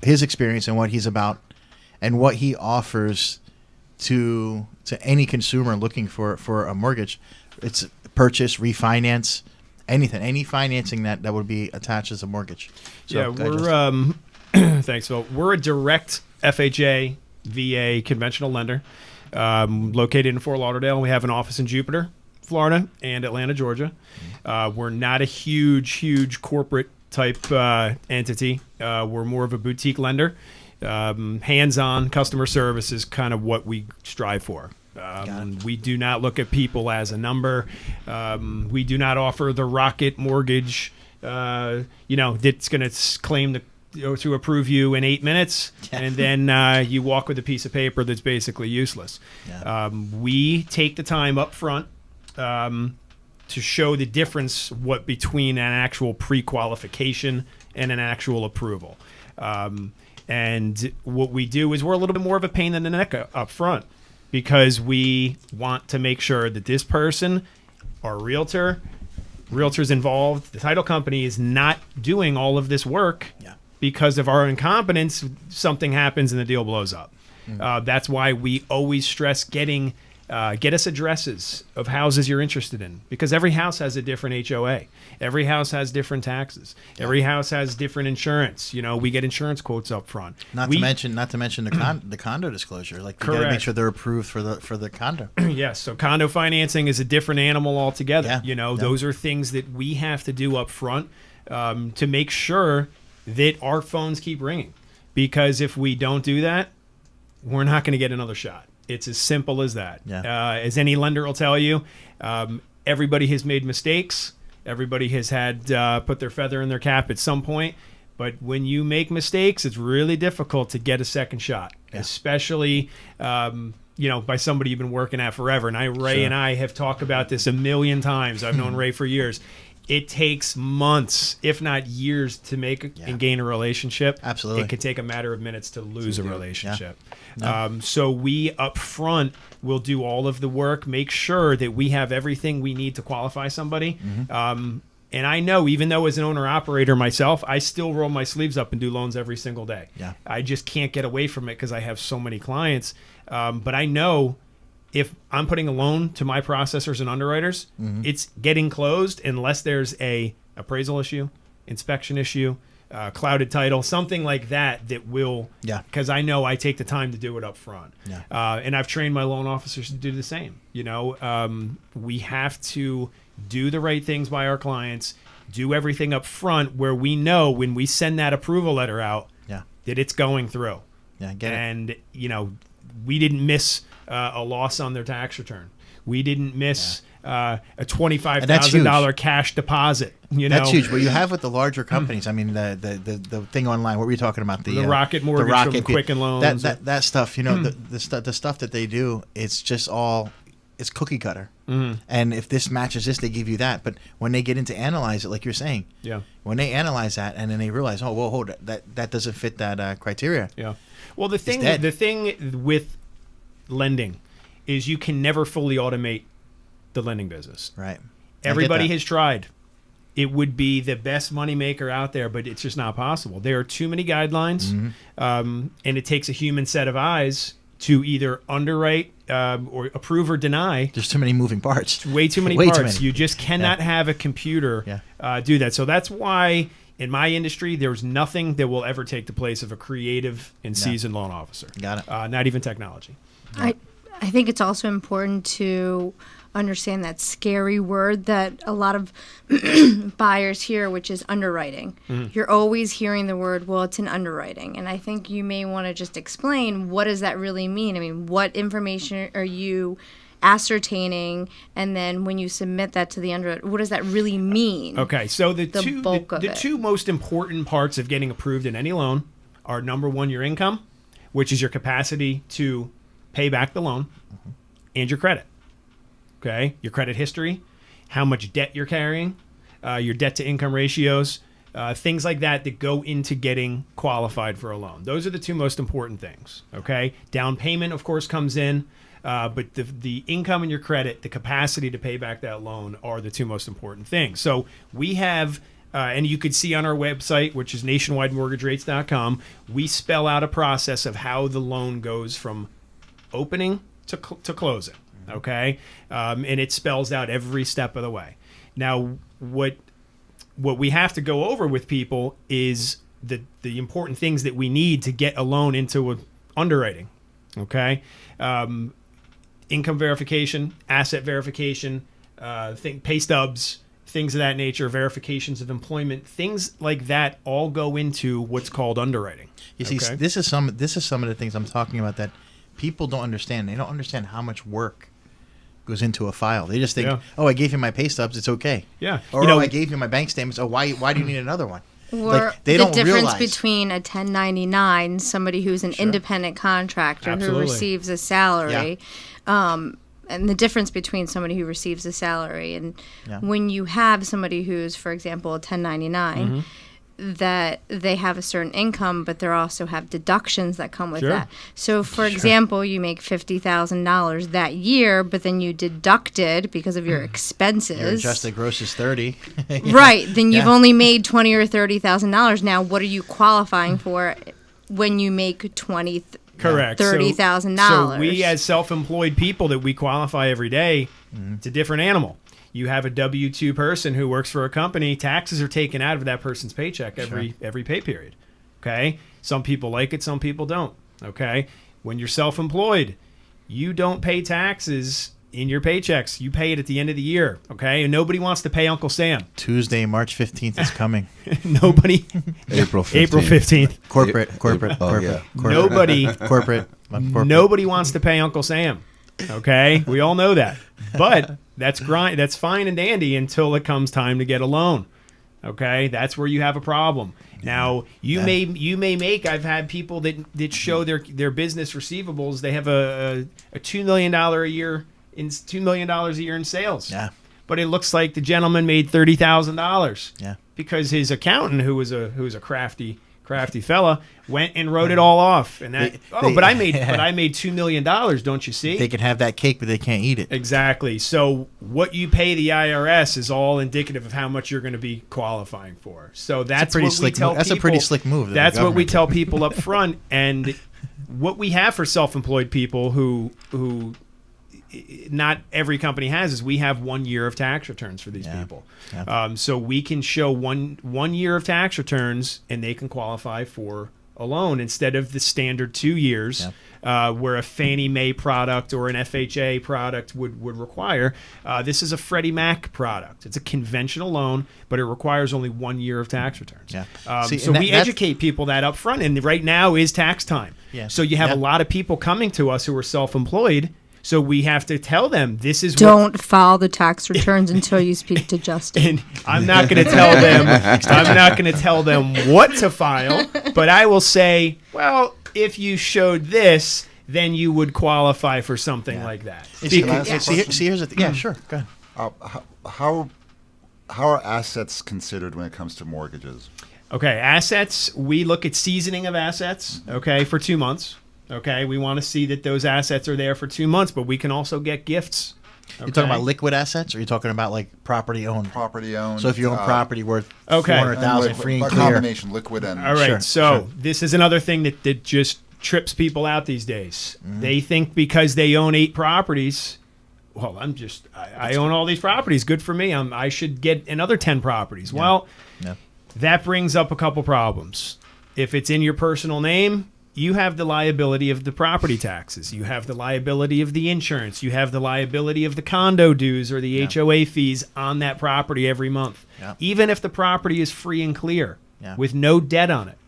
his experience, and what he's about, and what he offers to any consumer looking for a mortgage. It's purchase, refinance, anything, any financing that would be attached as a mortgage. So, we're thanks, Phil. We're a direct FHA VA conventional lender located in Fort Lauderdale. We have an office in Jupiter, Florida, and Atlanta, Georgia. We're not a huge corporate type entity. We're more of a boutique lender. Hands-on customer service is kind of what we strive for. We do not look at people as a number. We do not offer the rocket mortgage, that's going to claim to approve you in 8 minutes, and then you walk with a piece of paper that's basically useless. We take the time up front to show the difference between an actual pre-qualification and an actual approval. And what we do is we're a little bit more of a pain in the neck up front, because we want to make sure that this person, our realtor's involved, the title company is not doing all of this work. Because of our incompetence, something happens and the deal blows up. That's why we always stress get us addresses of houses you're interested in, because every house has a different HOA. Every house has different taxes. Every house has different insurance. We get insurance quotes up front. Not to mention the condo disclosure. Like, you got to make sure they're approved for the condo. Yes. So condo financing is a different animal altogether. Those are things that we have to do up front to make sure that our phones keep ringing, because if we don't do that, we're not going to get another shot. It's as simple as that. As any lender will tell you, everybody has made mistakes. Everybody has had put their feather in their cap at some point. But when you make mistakes, it's really difficult to get a second shot, especially by somebody you've been working at forever. And Ray and I have talked about this a million times. I've known Ray for years. It takes months, if not years, to make and gain a relationship. Absolutely. It can take a matter of minutes to lose a relationship. So we up front will do all of the work, make sure that we have everything we need to qualify somebody. And I know, even though as an owner-operator myself, I still roll my sleeves up and do loans every single day. I just can't get away from it because I have so many clients. But I know if I'm putting a loan to my processors and underwriters, it's getting closed unless there's a appraisal issue, inspection issue, clouded title, something like that will, because I know I take the time to do it up front. And I've trained my loan officers to do the same. We have to do the right things by our clients, do everything up front where we know when we send that approval letter out that it's going through. And, we didn't miss a loss on their tax return. We didn't miss a $25,000 cash deposit. That's huge. What you have with the larger companies, I mean, the thing online. What were you talking about? The rocket mortgage from Quicken Loans. That stuff. The stuff that they do. It's just it's cookie cutter. And if this matches this, they give you that. But when they get into analyze it, like you're saying, when they analyze that and then they realize, oh, well, hold it, that doesn't fit that criteria. Well, the thing with lending is you can never fully automate the lending business. Right. Everybody has tried. it would be the best moneymaker out there, but it's just not possible. There are too many guidelines, and it takes a human set of eyes to either underwrite or approve or deny. There's too many moving parts. Way too many parts. You just cannot have a computer do that. So that's why in my industry, there's nothing that will ever take the place of a creative and seasoned loan officer. Got it. Not even technology. I think it's also important to understand that scary word that a lot of buyers hear, which is underwriting. You're always hearing the word, well, it's an underwriting. And I think you may want to just explain, what does that really mean? I mean, what information are you ascertaining? And then when you submit that to the underwriter, what does that really mean? Okay, so the two most important parts of getting approved in any loan are, number one, your income, which is your capacity to pay back the loan, and your credit. Okay, your credit history, how much debt you're carrying, your debt to income ratios, things like that go into getting qualified for a loan. Those are the two most important things. Okay, down payment, of course, comes in, but the income and your credit, the capacity to pay back that loan, are the two most important things. So we have, and you could see on our website, which is nationwidemortgagerates.com, we spell out a process of how the loan goes from opening to closing. Okay, and it spells out every step of the way. Now, what we have to go over with people is the important things that we need to get a loan into underwriting. Okay, income verification, asset verification, pay stubs, things of that nature, verifications of employment, things like that all go into what's called underwriting. You see, this is some of the things I'm talking about that people don't understand. They don't understand how much work goes into a file. They just think, oh, I gave you my pay stubs, it's okay. Yeah. Or I gave you my bank statements. Oh, why do you need another one? Or they don't difference between a 1099, somebody who's an independent contractor who receives a salary, and the difference between somebody who receives a salary and when you have somebody who's, for example, a 1099, that they have a certain income, but they also have deductions that come with that. So, for example, you make $50,000 that year, but then you deducted because of your expenses. Your adjusted gross is 30. Right. Then you've only made $20,000 or $30,000. Now, what are you qualifying for when you make $30,000? So we, as self-employed people that we qualify every day, it's a different animal. You have a W-2 person who works for a company, taxes are taken out of that person's paycheck every pay period. Okay? Some people like it, some people don't. Okay? When you're self-employed, you don't pay taxes in your paychecks. You pay it at the end of the year. Okay? And nobody wants to pay Uncle Sam. Tuesday, March 15th is coming. Nobody. April 15th. April 15th. Corporate. Nobody wants to pay Uncle Sam. Okay? We all know that. But that's fine and dandy until it comes time to get a loan. Okay, that's where you have a problem. Now you may make. I've had people that show their business receivables. They have a $2 million a year in sales. Yeah, but it looks like the gentleman made $30,000. Yeah, because his accountant, who was a crafty fella, went and wrote it all off, and but I made $2 million. Don't you see? They can have that cake, but they can't eat it. Exactly. So what you pay the IRS is all indicative of how much you're going to be qualifying for. So that's what we tell people. That's a pretty slick move. That's what we tell people up front, and what we have for self-employed people who not every company has is we have 1 year of tax returns for these people. Yeah. So we can show one year of tax returns and they can qualify for a loan instead of the standard 2 years where a Fannie Mae product or an FHA product would require. This is a Freddie Mac product. It's a conventional loan, but it requires only 1 year of tax returns. Yeah. So we educate people that up front, and right now is tax time. Yeah. So you have a lot of people coming to us who are self-employed. So we have to tell them this is don't file the tax returns until you speak to Justin. And I'm not going to tell them. I'm not going to tell them what to file, but I will say, well, if you showed this, then you would qualify for something like that. See, here's the thing. Yeah, sure. Go ahead. How are assets considered when it comes to mortgages? Okay, assets. We look at seasoning of assets. Okay, for 2 months. Okay, we want to see that those assets are there for 2 months, but we can also get gifts. You're talking about liquid assets, or you're talking about like property owned? Property owned. So if you own property worth Okay. 400,000 free and a clear. combination liquid and All right, Sure, so this is another thing that just trips people out these days. Mm-hmm. They think because they own 8 properties, well, I own all these properties. Good for me. I should get another 10 properties. Well, that brings up a couple problems. If it's in your personal name, you have the liability of the property taxes. You have the liability of the insurance. You have the liability of the condo dues or the HOA fees on that property every month. Yeah. Even if the property is free and clear with no debt on it.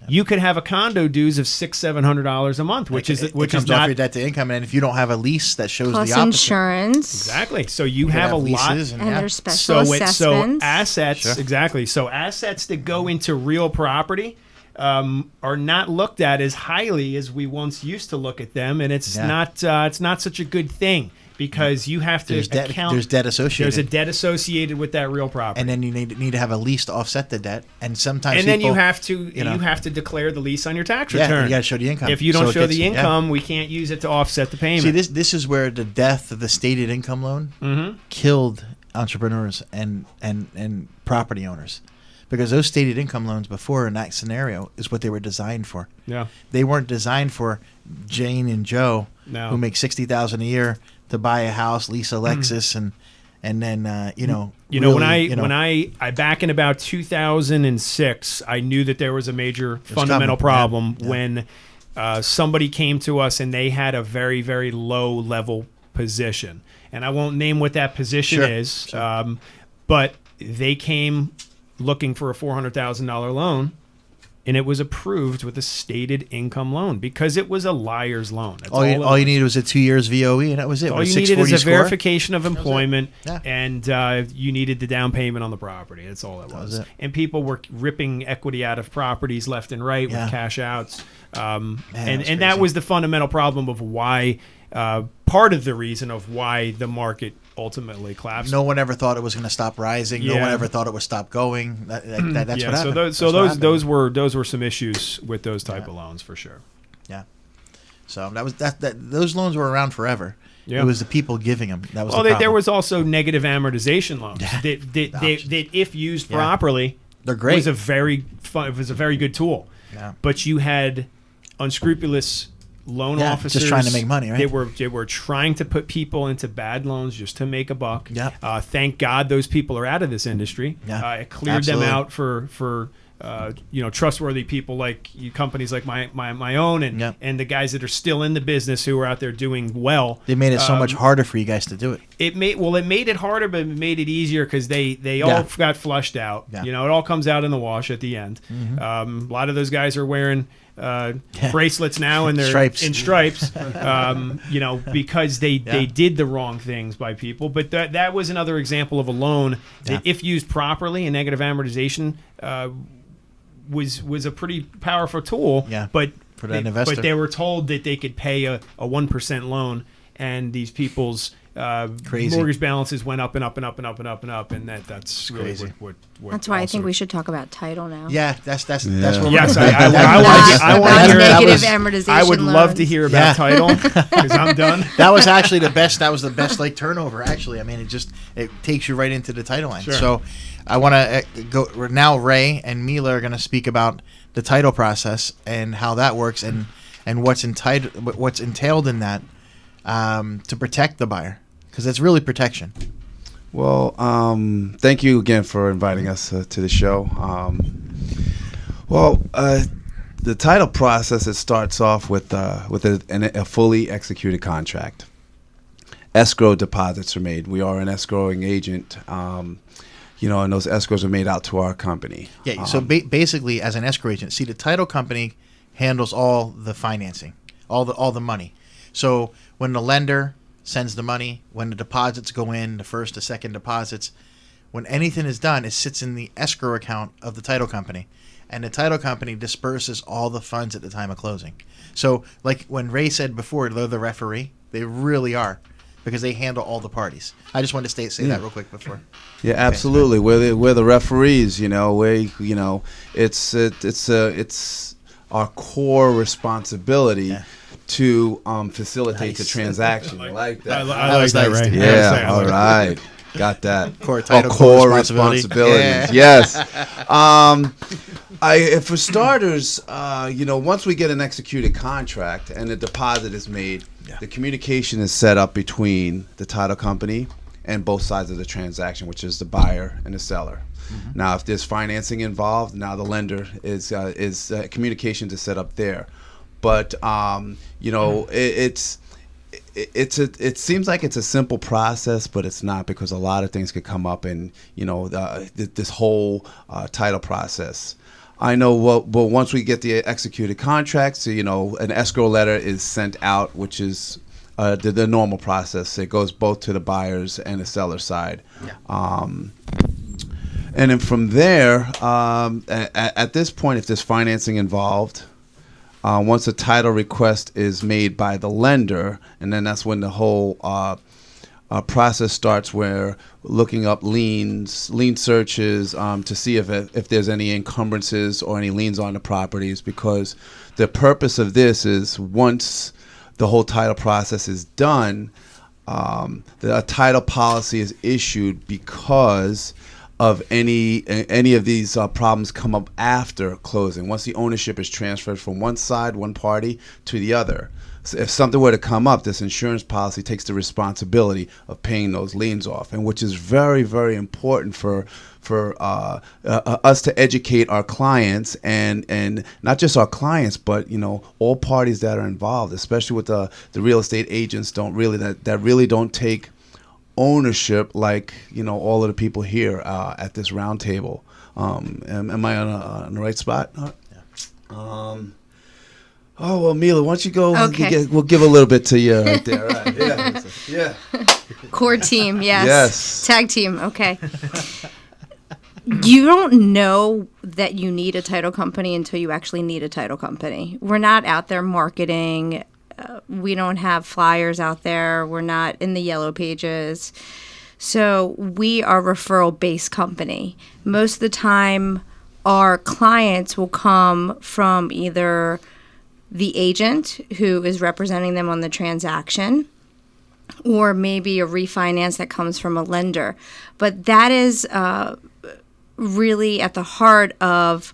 You could have a condo dues of $600-700 a month, which is comes not off your debt to income, and if you don't have a lease that shows Plus the opposite, insurance. exactly. So you have a lot, leases And there's special so assessments. assets exactly. So assets that go into real property are not looked at as highly as we once used to look at them, and it's not such a good thing. Because you have to account. There's debt associated. There's a debt associated with that real property, and then you need to have a lease to offset the debt. And sometimes, and then you have to declare the lease on your tax return. You got to show the income. If you don't show the income, we can't use it to offset the payment. See, this is where the death of the stated income loan killed entrepreneurs and property owners, because those stated income loans before in that scenario is what they were designed for. Yeah, they weren't designed for Jane and Joe who make $60,000 a year to buy a house, lease a Lexus, and then when I back in about 2006, I knew that there was a major fundamental problem when somebody came to us and they had a very, very low level position, and I won't name what that position is, but they came looking for a $400,000 loan. And it was approved with a stated income loan because it was a liar's loan. That's all you needed was a 2 years VOE, and that was it. All you needed is a verification of employment, and you needed the down payment on the property. That's all it was. And people were ripping equity out of properties left and right with cash outs. And that was the fundamental problem of why, part of the reason of why the market ultimately collapsed. No one ever thought it was going to stop rising. No one ever thought it would stop going. That's what happened. So those were some issues with those type of loans for sure. Yeah. So that was that. Those loans were around forever. Yeah. It was the people giving them. That was the problem. There was also negative amortization loans that if used properly, they're great. It was a very good tool. Yeah. But you had unscrupulous loan officers just trying to make money, right? They were trying to put people into bad loans just to make a buck. Yeah. Thank God those people are out of this industry. Yeah. It cleared them out for trustworthy people like companies like my own and the guys that are still in the business who are out there doing well. They made it so much harder for you guys to do it. It made it harder, but it made it easier because they all got flushed out. Yeah. It all comes out in the wash at the end. Mm-hmm. A lot of those guys are wearing bracelets now and they're in stripes, because they did the wrong things by people. But that was another example of a loan that, if used properly, and negative amortization was a pretty powerful tool. Yeah, but for that investor. But they were told that they could pay a 1% loan, and these people's mortgage balances went up and up and up and up and up and up, and that's really crazy. What that's why I think we should talk about title now. Yeah, that's what yes, I want to negative amortization. I would love to hear about title because I'm done. That was actually the best. That was the best like turnover. Actually, I mean, it takes you right into the title line. Sure. So, I want to go now. Ray and Mila are going to speak about the title process and how that works and what's entailed in that to protect the buyer, because it's really protection. Well, thank you again for inviting us to the show. The title process, it starts off with a fully executed contract. Escrow deposits are made. We are an escrowing agent, and those escrows are made out to our company. Yeah. So basically, as an escrow agent, see, the title company handles all the financing, all the money. So when the lender sends the money, when the deposits go in, the first, the second deposits, when anything is done, it sits in the escrow account of the title company, and the title company disperses all the funds at the time of closing. So, like when Ray said before, they're the referee. They really are, because they handle all the parties. I just wanted to say that real quick before. Yeah, absolutely. We're the referees. It's our core responsibility to facilitate the transaction. I like that. I like that, right? Yeah, all right. Got that. Core responsibility. Yes. For starters, once we get an executed contract and the deposit is made, the communication is set up between the title company and both sides of the transaction, which is the buyer and the seller. Mm-hmm. Now, if there's financing involved, now the lender is communications is set up there. But it seems like it's a simple process, but it's not, because a lot of things could come up in this whole title process. I know. But once we get the executed contracts, an escrow letter is sent out, which is the normal process. It goes both to the buyers and the seller side. Yeah. And then from there, at this point, if there's financing involved, once a title request is made by the lender, and then that's when the whole process starts, where looking up lien searches to see if there's any encumbrances or any liens on the properties, because the purpose of this is, once the whole title process is done, the title policy is issued because of any of these problems come up after closing. Once the ownership is transferred from one party to the other. So if something were to come up, this insurance policy takes the responsibility of paying those liens off, and which is very, very important for us to educate our clients, and not just our clients, but all parties that are involved, especially with the real estate agents that really don't take ownership like all of the people here at this round table. Am I on the right spot? Oh well, Mila, why don't you go? Okay. We'll give a little bit to you right there. Right. Yeah. Core team, yes. Yes. Tag team, okay. You don't know that you need a title company until you actually need a title company. We're not out there marketing. We don't have flyers out there. We're not in the yellow pages. So we are a referral-based company. Most of the time, our clients will come from either the agent who is representing them on the transaction, or maybe a refinance that comes from a lender. But that is really at the heart of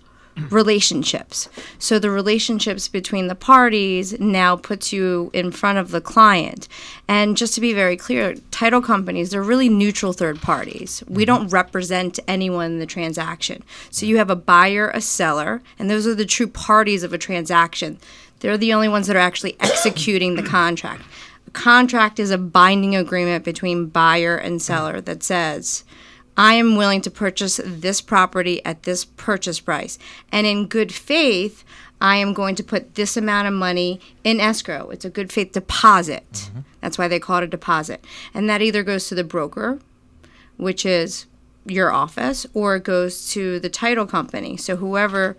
relationships. So the relationships between the parties now puts you in front of the client. And just to be very clear, title companies, they're really neutral third parties. We don't represent anyone in the transaction. So you have a buyer, a seller, and those are the true parties of a transaction. They're the only ones that are actually executing the contract. A contract is a binding agreement between buyer and seller that says, I am willing to purchase this property at this purchase price. And in good faith, I am going to put this amount of money in escrow. It's a good faith deposit. Mm-hmm. That's why they call it a deposit. And that either goes to the broker, which is your office, or it goes to the title company. So whoever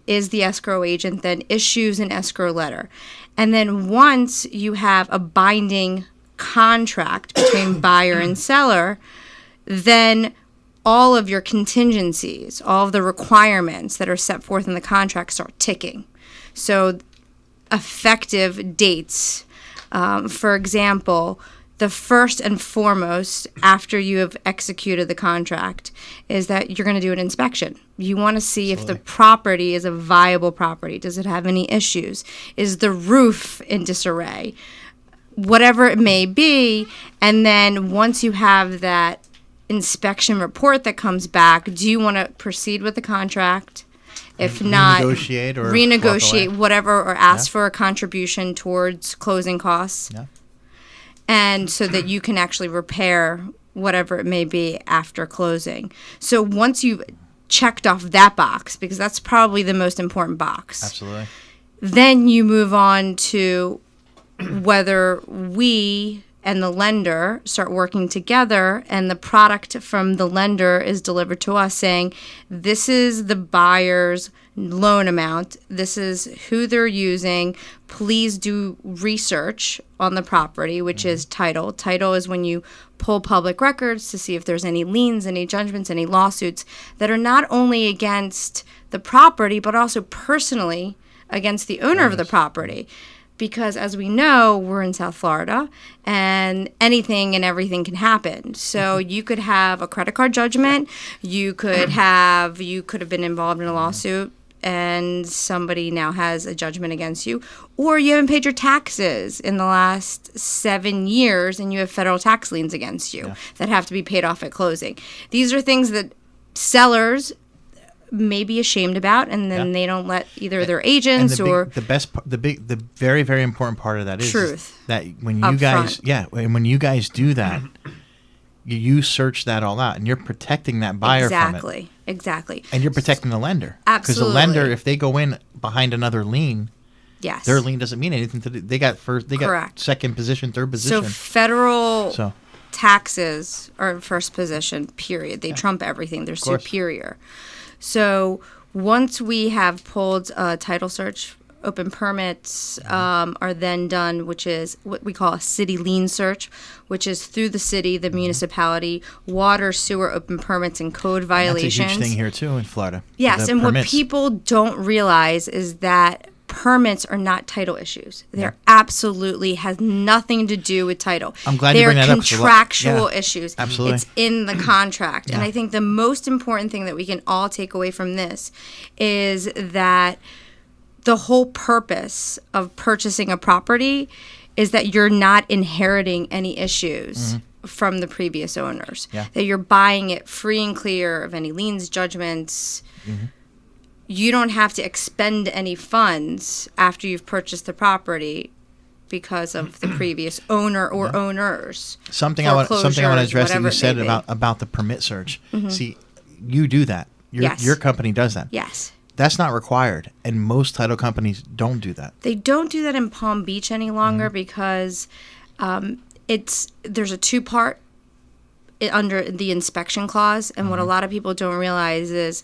is the escrow agent then issues an escrow letter. And then once you have a binding contract between buyer and seller, then all of your contingencies, all of the requirements that are set forth in the contract start ticking. So effective dates, for example, the first and foremost after you have executed the contract is that you're going to do an inspection. You want to see if the property is a viable property. Does it have any issues? Is the roof in disarray? Whatever it may be. And then once you have that inspection report that comes back, do you want to proceed with the contract? If not, renegotiate whatever, or ask for a contribution towards closing costs. Yeah. And so that you can actually repair whatever it may be after closing. So once you've checked off that box, because that's probably the most important box. Absolutely. Then you move on to whether we and the lender start working together, and the product from the lender is delivered to us saying, this is the buyer's loan amount, this is who they're using, please do research on the property, which is title. Title is when you pull public records to see if there's any liens, any judgments, any lawsuits that are not only against the property, but also personally against the owner of the property. Because as we know, we're in South Florida and anything and everything can happen. So you could have a credit card judgment, you could have been involved in a lawsuit and somebody now has a judgment against you, or you haven't paid your taxes in the last 7 years and you have federal tax liens against you that have to be paid off at closing. These are things that sellers may be ashamed about, and then they don't let either their agents the very, very important part of that is truth. That when you guys when you guys do that, you search that all out, and you're protecting that buyer from it. Exactly. And you're protecting the lender. Absolutely. Because the lender, if they go in behind another lien, their lien doesn't mean anything to they got second position, third position. So federal taxes are in first position, period. They trump everything. They're superior. So once we have pulled a title search, open permits are then done, which is what we call a city lien search, which is through the city, the municipality, water, sewer, open permits, and code violations. That's a huge thing here, too, in Florida. Yes, and what people don't realize is that permits are not title issues. They're absolutely has nothing to do with title. I'm glad you bring that up. They're contractual issues. Absolutely. It's in the contract. And I think the most important thing that we can all take away from this is that the whole purpose of purchasing a property is that you're not inheriting any issues from the previous owners. That you're buying it free and clear of any liens, judgments. You don't have to expend any funds after you've purchased the property because of the previous owner or owners. Something I want to address that you said about the permit search. See, you do that. Your company does that. Yes. That's not required, and most title companies don't do that. They don't do that in Palm Beach any longer because there's a two-part under the inspection clause, and what a lot of people don't realize is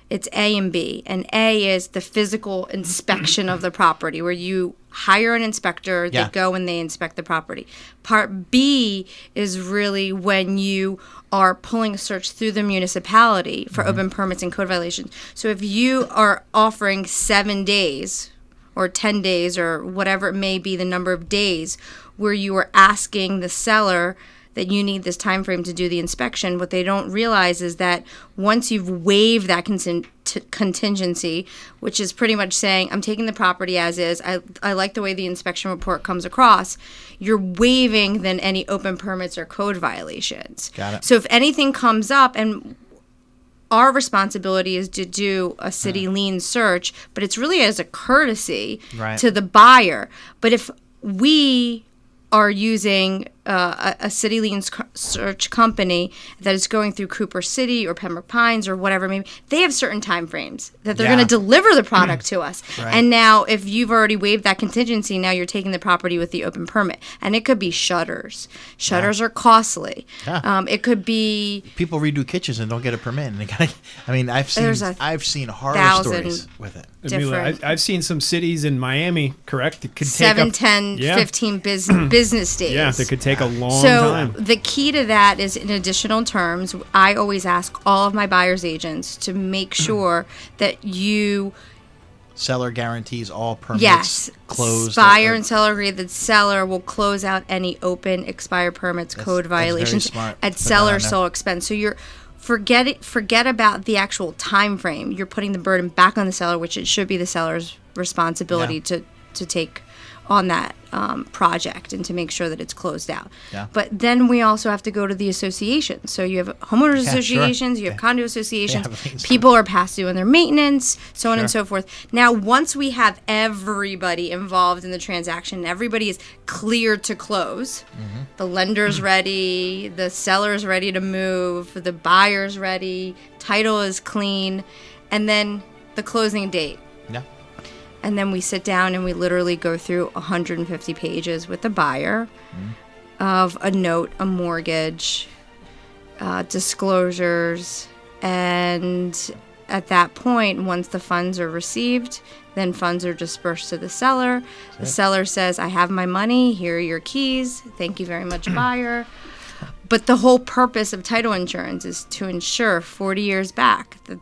it's A and B. And A is the physical inspection of the property, where you hire an inspector, they go and they inspect the property. Part B is really when you are pulling a search through the municipality for open permits and code violations. So if you are offering 7 days or 10 days or whatever it may be, the number of days where you are asking the seller that you need this time frame to do the inspection, what they don't realize is that once you've waived that contingency, which is pretty much saying, I'm taking the property as is, I like the way the inspection report comes across, you're waiving then any open permits or code violations. Got it. So if anything comes up, and our responsibility is to do a city lien search, but it's really as a courtesy to the buyer. But if we are using a city lien search company that is going through Cooper City or Pembroke Pines or whatever, maybe they have certain time frames that they're going to deliver the product to us. And now if you've already waived that contingency, now you're taking the property with the open permit. And it could be shutters. Shutters are costly. It could be people redo kitchens and don't get a permit. And they gotta, I've seen horror stories with it. Mila, I've seen some cities in Miami, correct? It could 7, 10, 15 business days. Yeah, that could take a long time. So the key to that is in additional terms, I always ask all of my buyer's agents to make sure that you... Seller guarantees all permits closed. Buyer and seller agree that seller will close out any open, expired permits, code violations at seller's sole expense. So you're... Forget about the actual time frame. You're putting the burden back on the seller, which it should be the seller's responsibility to take on that project and to make sure that it's closed out. But then we also have to go to the associations. So you have homeowners associations, you have condo associations, people are past due in their maintenance, so on and so forth. Now, once we have everybody involved in the transaction, everybody is cleared to close, the lender's ready, the seller's ready to move, the buyer's ready, title is clean, and then the closing date. And then we sit down and we literally go through 150 pages with the buyer of a note, a mortgage, disclosures, and at that point, once the funds are received, then funds are dispersed to the seller. The seller says, I have my money, here are your keys, thank you very much, buyer. But the whole purpose of title insurance is to ensure 40 years back that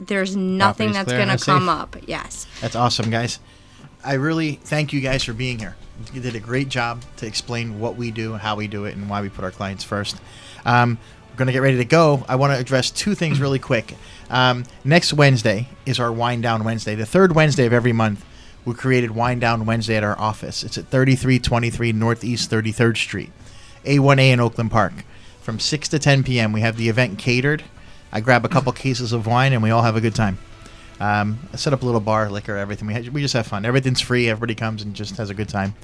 there's nothing that's going to come up. Yes. That's awesome, guys. I really thank you guys for being here. You did a great job to explain what we do, how we do it, and why we put our clients first. We're going to get ready to go. I want to address two things really quick. Next Wednesday is our Wind Down Wednesday. The third Wednesday of every month, we created Wind Down Wednesday at our office. It's at 3323 Northeast 33rd Street, A1A in Oakland Park. From 6 to 10 p.m., we have the event catered. I grab a couple cases of wine, and we all have a good time. I set up a little bar, liquor, everything. We just have fun. Everything's free. Everybody comes and just has a good time.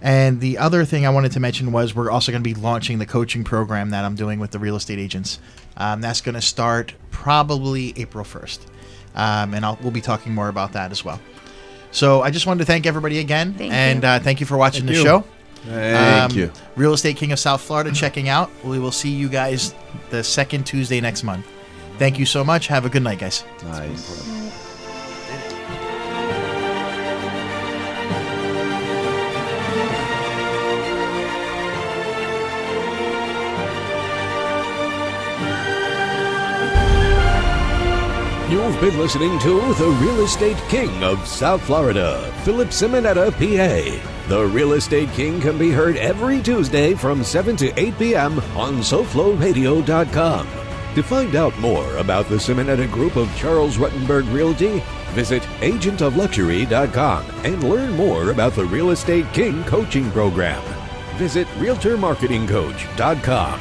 And the other thing I wanted to mention was we're also going to be launching the coaching program that I'm doing with the real estate agents. That's going to start probably April 1st. And we'll be talking more about that as well. So I just wanted to thank everybody again. Thank you for watching the show. Thank you. Real Estate King of South Florida checking out. We will see you guys the second Tuesday next month. Thank you so much. Have a good night, guys. Nice. You've been listening to The Real Estate King of South Florida, Philip Simonetta, PA. The Real Estate King can be heard every Tuesday from 7 to 8 p.m. on SoFloRadio.com. To find out more about the Simonetta Group of Charles Ruttenberg Realty, visit agentofluxury.com and learn more about the Real Estate King coaching program. Visit realtormarketingcoach.com.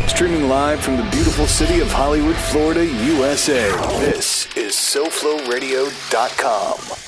Streaming live from the beautiful city of Hollywood, Florida, USA. This is SoFloRadio.com.